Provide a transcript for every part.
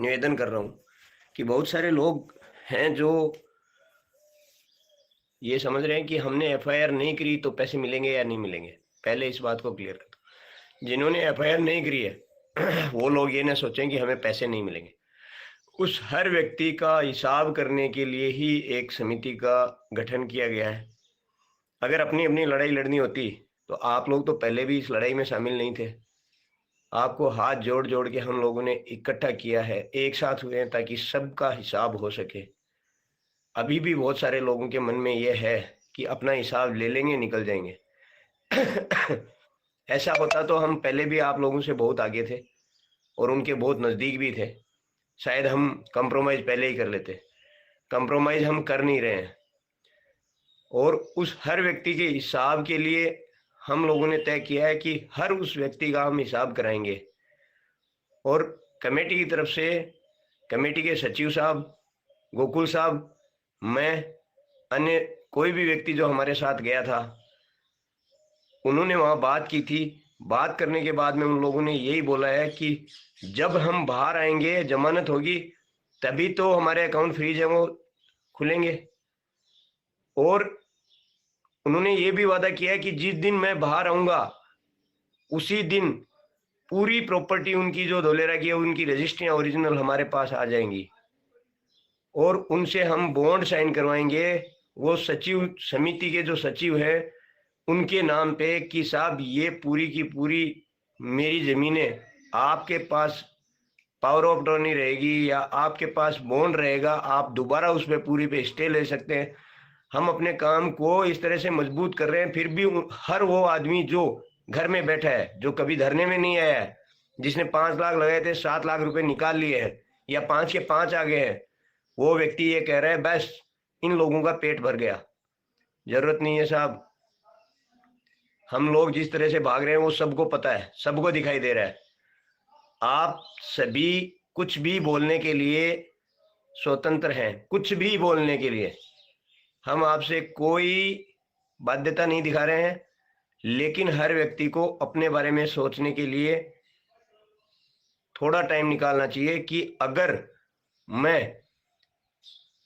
निवेदन कर रहा हूँ कि बहुत सारे लोग हैं जो ये समझ रहे हैं कि हमने एफआईआर नहीं करी तो पैसे मिलेंगे या नहीं मिलेंगे। पहले इस बात को क्लियर कर दो, जिन्होंने एफआईआर नहीं करी है वो लोग ये ना सोचें कि हमें पैसे नहीं मिलेंगे। उस हर व्यक्ति का हिसाब करने के लिए ही एक समिति का गठन किया गया है। अगर अपनी अपनी लड़ाई लड़नी होती तो आप लोग तो पहले भी इस लड़ाई में शामिल नहीं थे। आपको हाथ जोड़ जोड़ के हम लोगों ने इकट्ठा किया है, एक साथ हुए हैं ताकि सबका हिसाब हो सके। अभी भी बहुत सारे लोगों के मन में यह है कि अपना हिसाब ले लेंगे, निकल जाएंगे। ऐसा होता तो हम पहले भी आप लोगों से बहुत आगे थे और उनके बहुत नज़दीक भी थे। शायद हम कंप्रोमाइज़ पहले ही कर लेते। कंप्रोमाइज़ हम कर नहीं रहे हैं और उस हर व्यक्ति के हिसाब के लिए हम लोगों ने तय किया है कि हर उस व्यक्ति का हम हिसाब कराएंगे। और कमेटी की तरफ से कमेटी के सचिव साहब, गोकुल साहब, मैं, अन्य कोई भी व्यक्ति जो हमारे साथ गया था, उन्होंने वहाँ बात की थी। बात करने के बाद में उन लोगों ने यही बोला है कि जब हम बाहर आएंगे, जमानत होगी, तभी तो हमारे अकाउंट फ्रीज है वो खुलेंगे। और उन्होंने ये भी वादा किया है कि जिस दिन मैं बाहर आऊँगा उसी दिन पूरी प्रॉपर्टी उनकी जो धोलेरा की है उनकी रजिस्ट्रियाँ ओरिजिनल हमारे पास आ जाएंगी और उनसे हम बॉन्ड साइन करवाएंगे। वो सचिव समिति के जो सचिव है उनके नाम पे कि साहब ये पूरी की पूरी मेरी ज़मीनें, आपके पास पावर ऑफ अटॉर्नी रहेगी या आपके पास बॉन्ड रहेगा, आप दोबारा उस पर पूरी पे स्टे ले सकते हैं। हम अपने काम को इस तरह से मजबूत कर रहे हैं। फिर भी हर वो आदमी जो घर में बैठा है, जो कभी धरने में नहीं आया है, जिसने 5 लाख लगाए थे 7 लाख रुपए निकाल लिए हैं या 5 के 5 आ गए हैं, वो व्यक्ति ये कह रहा है बस इन लोगों का पेट भर गया। जरूरत नहीं है साहब। हम लोग जिस तरह से भाग रहे हैं वो सबको पता है, सबको दिखाई दे रहा है। आप सभी कुछ भी बोलने के लिए स्वतंत्र हैं, कुछ भी बोलने के लिए। हम आपसे कोई बाध्यता नहीं दिखा रहे हैं, लेकिन हर व्यक्ति को अपने बारे में सोचने के लिए थोड़ा टाइम निकालना चाहिए कि अगर मैं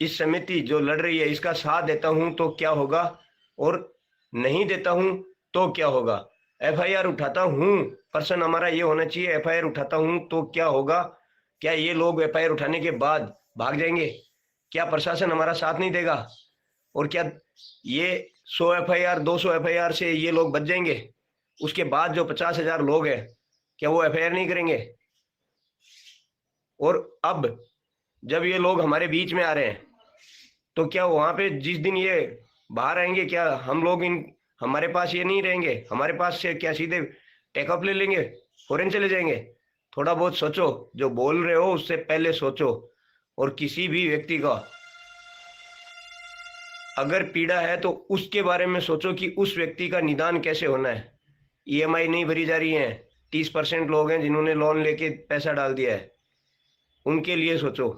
इस समिति जो लड़ रही है इसका साथ देता हूं तो क्या होगा और नहीं देता हूं तो क्या होगा। एफआईआर उठाता हूं, पर्सन हमारा ये होना चाहिए, एफआईआर उठाता हूं तो क्या होगा। क्या ये लोग एफआईआर उठाने के बाद भाग जाएंगे? क्या प्रशासन हमारा साथ नहीं देगा? और क्या ये 100 एफआईआर 200 एफआईआर से ये लोग बच जाएंगे? उसके बाद जो 50,000 लोग हैं क्या वो एफआईआर नहीं करेंगे? और अब जब ये लोग हमारे बीच में आ रहे हैं तो क्या वहां पे जिस दिन ये बाहर आएंगे क्या हम लोग इन हमारे पास ये नहीं रहेंगे? हमारे पास से क्या सीधे टेकअप ले लेंगे, फॉरेन चले जाएंगे? थोड़ा बहुत सोचो, जो बोल रहे हो उससे पहले सोचो। और किसी भी व्यक्ति का अगर पीड़ा है तो उसके बारे में सोचो कि उस व्यक्ति का निदान कैसे होना है। ईएमआई नहीं भरी जा रही है, 30% लोग हैं जिन्होंने लोन लेके पैसा डाल दिया है, उनके लिए सोचो,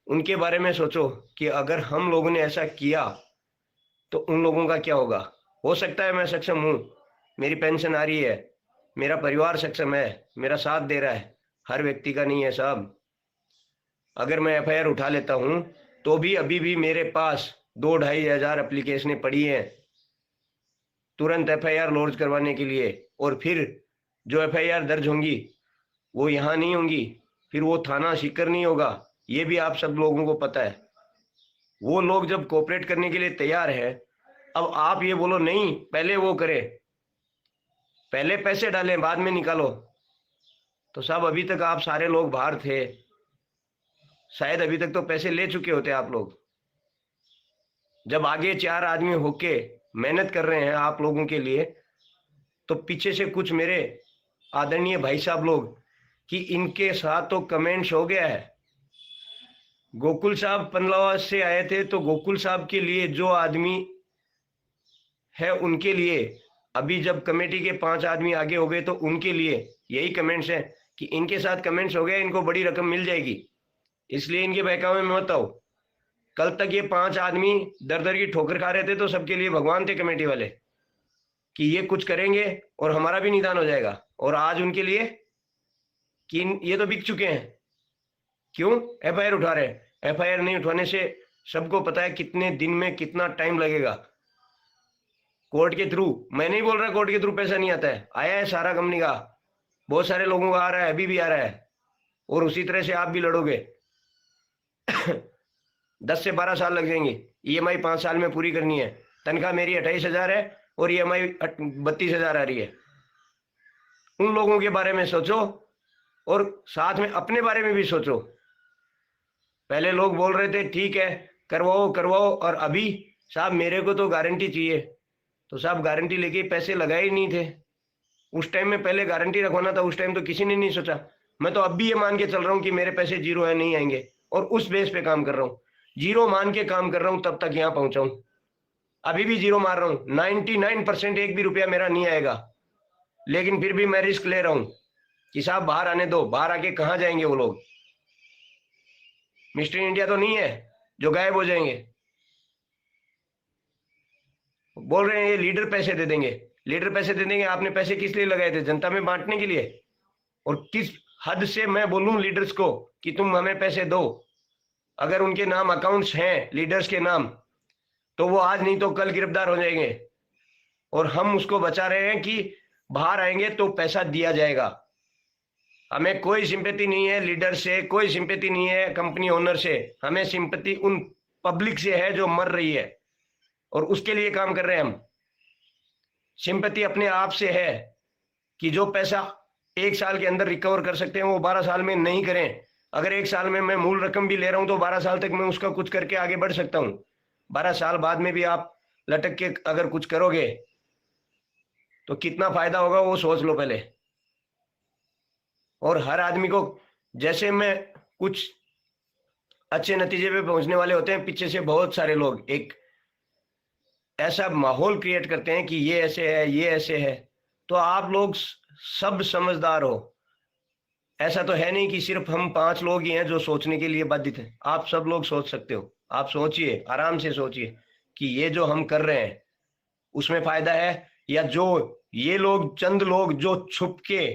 उनके बारे में सोचो कि अगर हम लोगों ने ऐसा किया तो उन लोगों का क्या होगा। हो सकता है मैं सक्षम हूँ, मेरी पेंशन आ रही है, मेरा परिवार सक्षम है, मेरा साथ दे रहा है, हर व्यक्ति का नहीं है साहब। अगर मैं एफआईआर उठा लेता हूँ तो भी अभी भी मेरे पास 2-2.5 हज़ार एप्लीकेशनें पड़ी हैं तुरंत एफआईआर लॉन्च करवाने के लिए। और फिर जो एफआईआर दर्ज होंगी वो यहाँ नहीं होंगी, फिर वो थाना सीकर नहीं होगा। ये भी आप सब लोगों को पता है। वो लोग जब कोऑपरेट करने के लिए तैयार है, अब आप ये बोलो नहीं पहले वो करे, पहले पैसे डालें बाद में निकालो। तो साहब अभी तक आप सारे लोग बाहर थे, शायद अभी तक तो पैसे ले चुके होते आप लोग। जब आगे 4 आदमी होके मेहनत कर रहे हैं आप लोगों के लिए, तो पीछे से कुछ मेरे आदरणीय भाई साहब लोग कि इनके साथ तो कमेंट्स हो गया है। गोकुल साहब पंडलावास से आए थे तो गोकुल साहब के लिए जो आदमी है उनके लिए, अभी जब कमेटी के 5 आदमी आगे हो गए तो उनके लिए यही कमेंट्स हैं कि इनके साथ कमेंट्स हो गए, इनको बड़ी रकम मिल जाएगी, इसलिए इनके बहकावे में मत आओ। कल तक ये 5 आदमी दर दर की ठोकर खा रहे थे तो सबके लिए भगवान थे कमेटी वाले कि ये कुछ करेंगे और हमारा भी निदान हो जाएगा। और आज उनके लिए कि ये तो बिक चुके हैं। क्यों एफआईआर उठा रहे हैं? एफआईआर नहीं उठाने से सबको पता है कितने दिन में कितना टाइम लगेगा। कोर्ट के थ्रू, मैं नहीं बोल रहा कोर्ट के थ्रू पैसा नहीं आता है, आया है सारा कंपनी का, बहुत सारे लोगों का आ रहा है, अभी भी आ रहा है, और उसी तरह से आप भी लड़ोगे। 10 से 12 साल लग जाएंगे, ईएमआई 5 साल में पूरी करनी है। तनख्वाह मेरी 28,000 है और ईएमआई 32,000 आ रही है। उन लोगों के बारे में सोचो और साथ में अपने बारे में भी सोचो। पहले लोग बोल रहे थे ठीक है करवाओ करवाओ, और अभी साहब मेरे को तो गारंटी चाहिए, तो साहब गारंटी लेके पैसे लगाए ही नहीं थे उस टाइम में। पहले गारंटी रखवाना था, उस टाइम तो किसी ने नहीं सोचा। मैं तो अब भी ये मान के चल रहा हूँ कि मेरे पैसे जीरो है, नहीं आएंगे, और उस बेस पे काम कर रहा हूँ, जीरो मान के काम कर रहा हूँ, तब तक यहाँ पहुंचा हूँ। अभी भी जीरो मार रहा हूँ, 99% एक भी रुपया मेरा नहीं आएगा, लेकिन फिर भी मैं रिस्क ले रहा हूँ कि साहब बाहर आने दो। बाहर आके कहाँ जाएंगे वो लोग? मिस्टर इंडिया तो नहीं है जो गायब हो जाएंगे। बोल रहे हैं ये लीडर पैसे दे देंगे, लीडर पैसे दे देंगे। आपने पैसे किस लिए लगाए थे? जनता में बांटने के लिए। और किस हद से मैं बोलूं लीडर्स को कि तुम हमें पैसे दो? अगर उनके नाम अकाउंट्स हैं लीडर्स के नाम, तो वो आज नहीं तो कल गिरफ्तार हो जाएंगे, और हम उसको बचा रहे हैं कि बाहर आएंगे तो पैसा दिया जाएगा। हमें कोई सिंपैथी नहीं है लीडर से, कोई सिंपैथी नहीं है कंपनी ओनर से, हमें सिंपैथी उन पब्लिक से है जो मर रही है, और उसके लिए काम कर रहे हैं हम। सिंपैथी अपने आप से है कि जो पैसा 1 साल के अंदर रिकवर कर सकते हैं वो 12 साल में नहीं करें। अगर 1 साल में मैं मूल रकम भी ले रहा हूं तो 12 साल तक मैं उसका कुछ करके आगे बढ़ सकता हूं। 12 साल बाद में भी आप लटक के अगर कुछ करोगे तो कितना फायदा होगा वो सोच लो पहले। और हर आदमी को, जैसे मैं कुछ अच्छे नतीजे पे पहुंचने वाले होते हैं, पीछे से बहुत सारे लोग एक ऐसा माहौल क्रिएट करते हैं कि ये ऐसे है ये ऐसे है। तो आप लोग सब समझदार हो, ऐसा तो है नहीं कि सिर्फ हम 5 लोग ही हैं जो सोचने के लिए बाधित हैं। आप सब लोग सोच सकते हो। आप सोचिए, आराम से सोचिए कि ये जो हम कर रहे हैं उसमें फायदा है, या जो ये लोग चंद लोग जो छुप के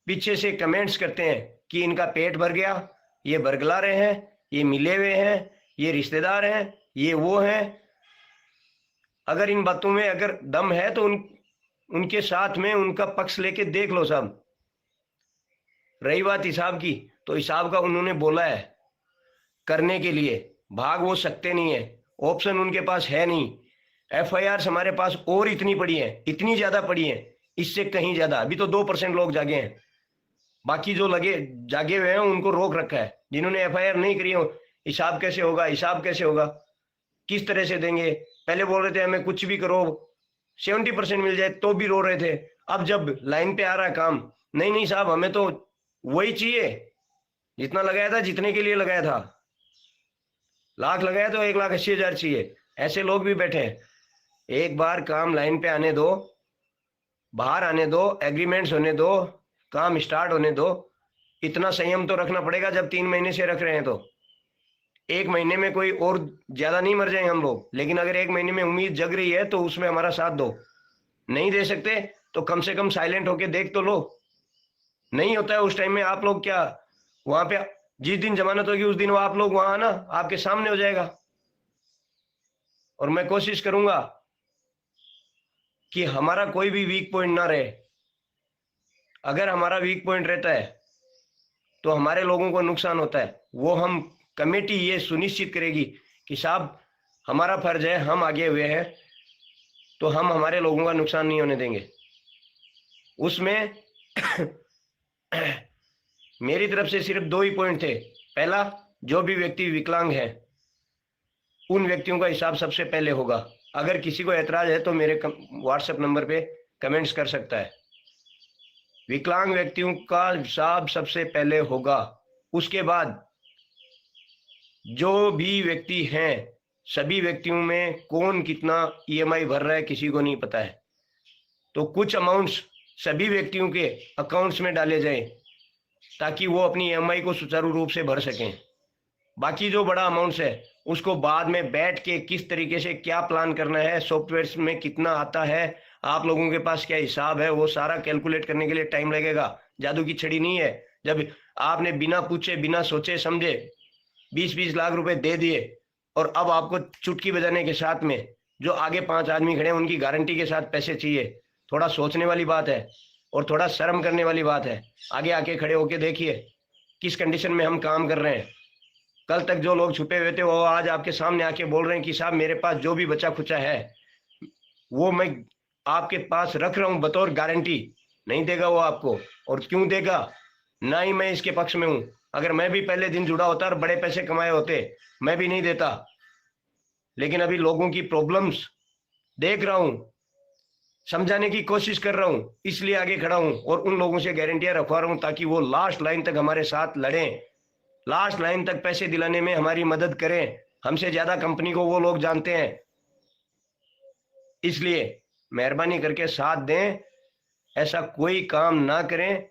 पीछे से कमेंट्स करते हैं कि इनका पेट भर गया, ये बरगला रहे हैं, ये मिले हुए हैं, ये रिश्तेदार हैं, ये वो हैं। अगर इन बातों में अगर दम है तो उनके साथ में उनका पक्ष लेके देख लो साहब। रही बात हिसाब की, तो हिसाब का उन्होंने बोला है करने के लिए, भाग वो सकते नहीं है, ऑप्शन उनके पास है नहीं। एफआईआर हमारे पास और इतनी पड़ी है, इतनी ज्यादा पड़ी है, इससे कहीं ज्यादा। अभी तो 2% लोग जागे हैं, बाकी जो लगे जागे हुए हैं उनको रोक रखा है। जिन्होंने एफआईआर नहीं करी हो, हिसाब कैसे होगा, हिसाब कैसे होगा, किस तरह से देंगे? पहले बोल रहे थे हमें कुछ भी करो 70% मिल जाए तो भी रो रहे थे। अब जब लाइन पे आ रहा है काम, नहीं नहीं साहब हमें तो वही चाहिए जितना लगाया था, जितने के लिए लगाया था। लाख लगाया तो 1,80,000 चाहिए। ऐसे लोग भी बैठे हैं। एक बार काम लाइन पे आने दो, बाहर आने दो, एग्रीमेंट्स होने दो, काम स्टार्ट होने दो। इतना संयम तो रखना पड़ेगा। जब 3 महीने से रख रहे हैं तो 1 महीने में कोई और ज्यादा नहीं मर जाएंगे हम लोग, लेकिन अगर 1 महीने में उम्मीद जग रही है तो उसमें हमारा साथ दो। नहीं दे सकते तो कम से कम साइलेंट होके देख तो लो। नहीं होता है उस टाइम में आप लोग क्या वहां पे, जिस दिन जमानत होगी उस दिन वो आप लोग वहां आना, आपके सामने हो जाएगा। और मैं कोशिश करूंगा कि हमारा कोई भी वीक पॉइंट ना रहे। अगर हमारा वीक पॉइंट रहता है तो हमारे लोगों को नुकसान होता है। वो हम कमेटी ये सुनिश्चित करेगी कि साहब हमारा फर्ज है, हम आगे हुए हैं तो हम हमारे लोगों का नुकसान नहीं होने देंगे। उसमें मेरी तरफ से सिर्फ 2 ही पॉइंट थे। पहला, जो भी व्यक्ति विकलांग है उन व्यक्तियों का हिसाब सबसे पहले होगा। अगर किसी को ऐतराज है तो मेरे व्हाट्सएप नंबर पे कमेंट्स कर सकता है। विकलांग व्यक्तियों का हिसाब सबसे पहले होगा। उसके बाद जो भी व्यक्ति हैं, सभी व्यक्तियों में कौन कितना ईएमआई भर रहा है किसी को नहीं पता है, तो कुछ अमाउंट्स सभी व्यक्तियों के अकाउंट्स में डाले जाएं ताकि वो अपनी ईएमआई को सुचारू रूप से भर सकें। बाकी जो बड़ा अमाउंट्स है उसको बाद में बैठ के किस तरीके से क्या प्लान करना है, सॉफ्टवेयर में कितना आता है, आप लोगों के पास क्या हिसाब है, वो सारा कैलकुलेट करने के लिए टाइम लगेगा। जादू की छड़ी नहीं है जब आपने बिना पूछे बिना सोचे समझे 20-20 लाख रुपए दे दिए और अब आपको चुटकी बजाने के साथ में जो आगे 5 आदमी खड़े हैं उनकी गारंटी के साथ पैसे चाहिए। थोड़ा सोचने वाली बात है और थोड़ा शर्म करने वाली बात है। आगे आके खड़े होके देखिए किस कंडीशन में हम काम कर रहे हैं। कल तक जो लोग छुपे हुए थे वो आज आपके सामने आके बोल रहे हैं कि साहब मेरे पास जो भी बचा खुचा है वो मैं आपके पास रख रहा हूं बतौर गारंटी। नहीं देगा वो आपको, और क्यों देगा? ना ही मैं इसके पक्ष में हूं। अगर मैं भी पहले दिन जुड़ा होता और बड़े पैसे कमाए होते मैं भी नहीं देता, लेकिन अभी लोगों की प्रॉब्लम्स देख रहा हूं, समझाने की कोशिश कर रहा हूं, इसलिए आगे खड़ा हूं और उन लोगों से गारंटियां रखवा रहा हूं ताकि वो लास्ट लाइन तक हमारे साथ लड़ें, लास्ट लाइन तक पैसे दिलाने में हमारी मदद करें। हमसे ज्यादा कंपनी को वो लोग जानते हैं, इसलिए मेहरबानी करके साथ दें। ऐसा कोई काम ना करें।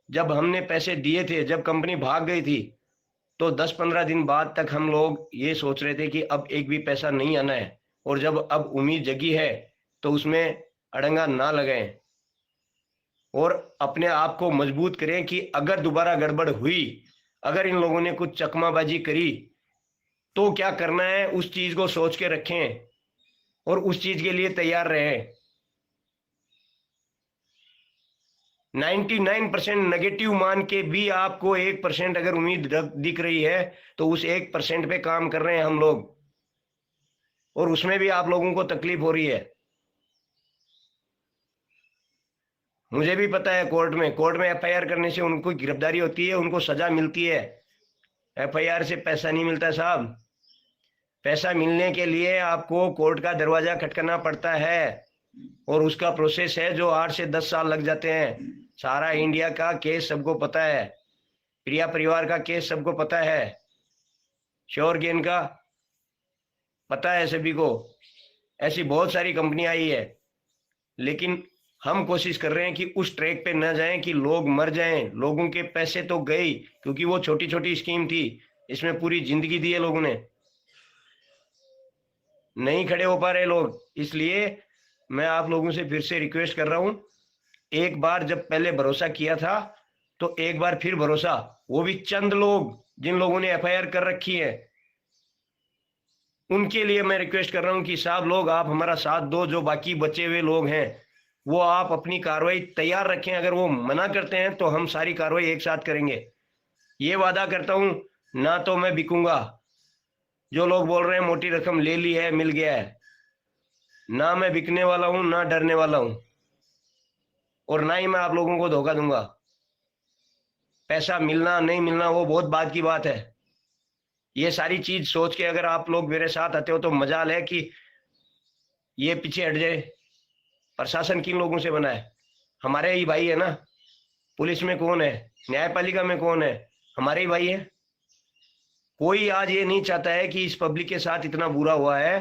जब हमने पैसे दिए थे, जब कंपनी भाग गई थी, तो 10-15 दिन बाद तक हम लोग ये सोच रहे थे कि अब एक भी पैसा नहीं आना है, और जब अब उम्मीद जगी है तो उसमें अड़ंगा ना लगाएं और अपने आप को मजबूत करें कि अगर दोबारा गड़बड़ हुई, अगर इन लोगों ने कुछ चकमाबाजी करी तो क्या करना है उस चीज को सोच के रखें और उस चीज के लिए तैयार रहें। 99% नेगेटिव मान के भी आपको 1% अगर उम्मीद दिख रही है तो उस 1% पे काम कर रहे हैं हम लोग, और उसमें भी आप लोगों को तकलीफ हो रही है। मुझे भी पता है कोर्ट में एफआईआर करने से उनको गिरफ्तारी होती है, उनको सजा मिलती है। एफआईआर से पैसा नहीं मिलता साहब। पैसा मिलने के लिए आपको कोर्ट का दरवाजा खटखटाना पड़ता है और उसका प्रोसेस है जो 8 से 10 साल लग जाते हैं। सारा इंडिया का केस सबको पता है, प्रिया परिवार का केस सबको पता है, श्योर गेन का पता है सभी को। ऐसी बहुत सारी कंपनी आई है, लेकिन हम कोशिश कर रहे हैं कि उस ट्रैक पे न जाएं कि लोग मर जाएं। लोगों के पैसे तो गए क्योंकि वो छोटी छोटी स्कीम थी, इसमें पूरी जिंदगी दी है लोगों ने, नहीं खड़े हो पा रहे लोग। इसलिए मैं आप लोगों से फिर से रिक्वेस्ट कर रहा हूं, एक बार जब पहले भरोसा किया था तो एक बार फिर भरोसा, वो भी चंद लोग जिन लोगों ने एफआईआर कर रखी है उनके लिए मैं रिक्वेस्ट कर रहा हूं कि साहब लोग आप हमारा साथ दो। जो बाकी बचे हुए लोग हैं वो आप अपनी कार्रवाई तैयार रखें। अगर वो मना करते हैं तो हम सारी कार्रवाई एक साथ करेंगे। ये वादा करता हूं, ना तो मैं बिकूंगा। जो लोग बोल रहे हैं मोटी रकम ले ली है मिल गया है, ना मैं बिकने वाला हूं ना डरने वाला हूं, और ना ही मैं आप लोगों को धोखा दूंगा। पैसा मिलना नहीं मिलना वो बहुत बाद की बात है। ये सारी चीज सोच के अगर आप लोग मेरे साथ आते हो तो मजाल है कि ये पीछे हट जाए। प्रशासन किन लोगों से बना है? हमारे ही भाई है ना। पुलिस में कौन है, न्यायपालिका में कौन है? हमारे ही भाई है। कोई आज ये नहीं चाहता है कि इस पब्लिक के साथ इतना बुरा हुआ है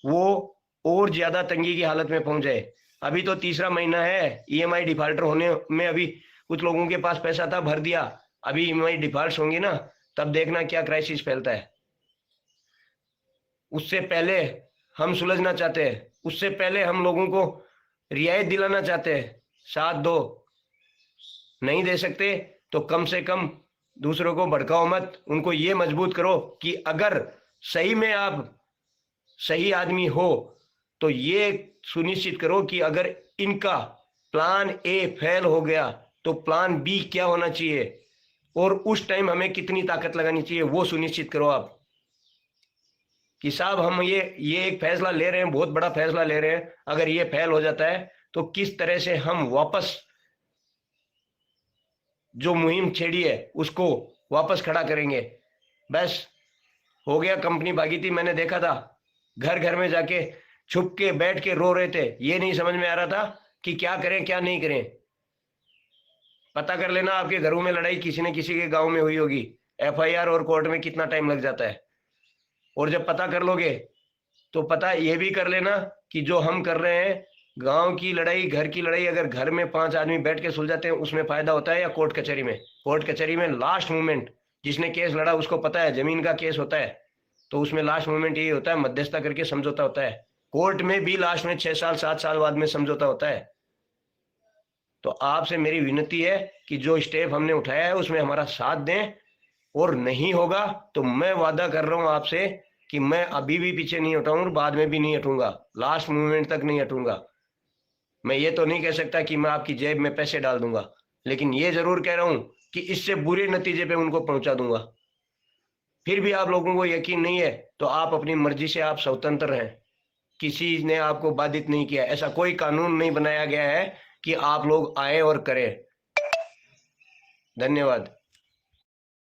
वो और ज्यादा तंगी की हालत में पहुंच जाए। अभी तो तीसरा महीना है, ईएमआई डिफॉल्टर होने में अभी कुछ लोगों के पास पैसा था भर दिया, अभी ईएमआई डिफॉल्ट होंगी ना तब देखना क्या क्राइसिस फैलता है। उससे पहले हम सुलझना चाहते हैं, उससे पहले हम लोगों को रियायत दिलाना चाहते हैं। साथ दो, नहीं दे सकते तो कम से कम दूसरों को भड़काओ मत, उनको ये मजबूत करो कि अगर सही में आप सही आदमी हो तो ये सुनिश्चित करो कि अगर इनका प्लान ए फेल हो गया तो प्लान बी क्या होना चाहिए और उस टाइम हमें कितनी ताकत लगानी चाहिए वो सुनिश्चित करो आप। कि साहब हम ये एक फैसला ले रहे हैं, बहुत बड़ा फैसला ले रहे हैं, अगर ये फेल हो जाता है तो किस तरह से हम वापस जो मुहिम छेड़ी है उसको वापस खड़ा करेंगे। बस हो गया, कंपनी भागी थी, मैंने देखा था घर घर में जाके छुप के बैठ के रो रहे थे। ये नहीं समझ में आ रहा था कि क्या करें क्या नहीं करें। पता कर लेना आपके घरों में लड़ाई किसी न किसी के गांव में हुई होगी, एफआईआर और कोर्ट में कितना टाइम लग जाता है। और जब पता कर लोगे तो पता ये भी कर लेना कि जो हम कर रहे हैं गांव की लड़ाई, घर की लड़ाई, अगर घर में 5 आदमी बैठ के सुलझाते हैं उसमें फायदा होता है या कोर्ट कचहरी में? कोर्ट कचहरी में लास्ट मोमेंट जिसने केस लड़ा उसको पता है जमीन का केस होता है तो उसमें लास्ट मोमेंट यही होता है, मध्यस्थता करके समझौता होता है। कोर्ट में भी लास्ट में 6 साल 7 साल बाद में समझौता होता है। तो आपसे मेरी विनती है कि जो स्टेप हमने उठाया है उसमें हमारा साथ दें, और नहीं होगा तो मैं वादा कर रहा हूं आपसे कि मैं अभी भी पीछे नहीं हटाऊंगा और बाद में भी नहीं हटूंगा, लास्ट मोमेंट तक नहीं हटूंगा। मैं ये तो नहीं कह सकता कि मैं आपकी जेब में पैसे डाल दूंगा, लेकिन ये जरूर कह रहा हूं कि इससे बुरे नतीजे पे उनको पहुंचा दूंगा। फिर भी आप लोगों को यकीन नहीं है तो आप अपनी मर्जी से आप स्वतंत्र हैं, किसी ने आपको बाधित नहीं किया, ऐसा कोई कानून नहीं बनाया गया है कि आप लोग आए और करें। धन्यवाद।